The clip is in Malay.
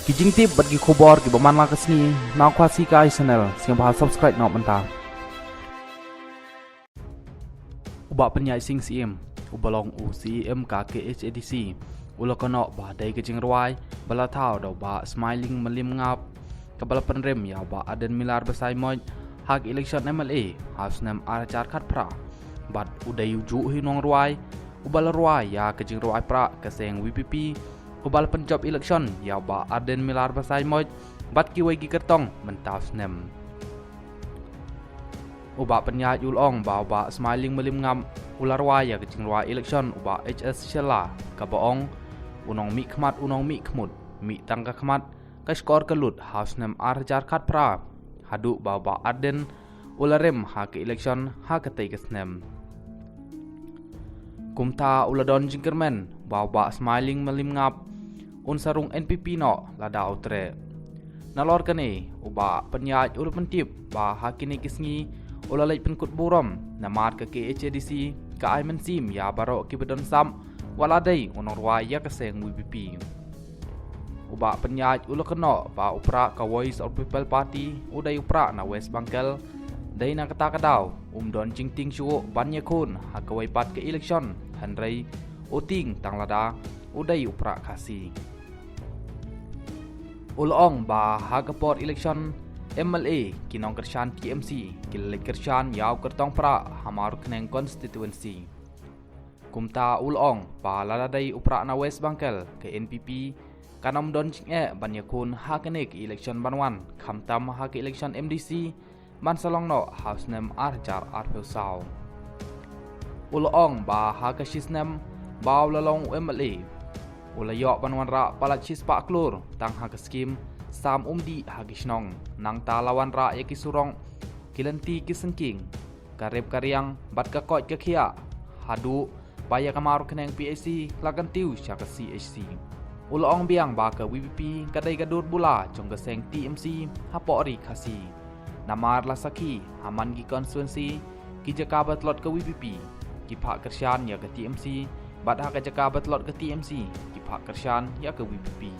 Kijing tip bagi kubor ki baman la kesni na kwasi ka channel sing bahal subscribe na benta. Uba penyai sing CM ubalong UCM ka KHADC ulokono ba dai kijing ruai bala tau do ba smiling melim ngap kabala penrem ya ba aden milar besai moj hak election MLA house nam arajar khat pra bat udai uju hinong ruai ubal ruai ya kijing ruai pra keseng WPP ubal penjob election ya ba aden milar besai moj bat kiwai gi kertong mentas nem uba penyai ulong ba smiling melim ngam ular ruai ya kijing ruai election uba HS Shela ka baong unong mi khmat unong mi khmut mi tangka khmat ka skor kelut house nam arajar khat pra hadu ba aden ularem ha ke election ha ka tai kesnem kumta uladon jingkermen ba smiling melim ngap un sarung NPP no lada utre nalor kane uba penyaj ul pentip ba hakini kisngi ulalai penkut burom namat ke KHADC ka aimen sim ya baro ki bedon sam waladai unor waya keseng WPP uba penyaj ul keno ba upra ka Voice of People Party udai upra na West Bangkel dai na kata kadau don jingting shu banya kun hakawai pat ke election hanrai uting tang lada udai upra kasi ulong ba hagaport election MLA kinong kershan TMC kilai kershan yaw kertong pra hamar keneng constituency kumta ulong ba laladai upra na West Bangkel ke NPP kanom don jinge banyakun hakenek election banwan khamtam hak election MDC man salong no house name arjar arpusau ulong ba hakasis nem ba lalong MLA ulayok banwan ra palachis pa klur tang hak skim sam umdi hagisnong nang talawan ra yaki surong kilanti kisengking karep karyang bat ka kot ka khia hadu baya kamar keneng PAC lagantiu syaka CHC ulong biang ba ka WPP kadai gadur bula jong geseng TMC hapori khasi namar lasaki haman gi constituency ki jaka batlot ka WPP ki phak kershan ya ka TMC bat ha ka jaka batlot ka TMC ki phak kershan ya ka WPP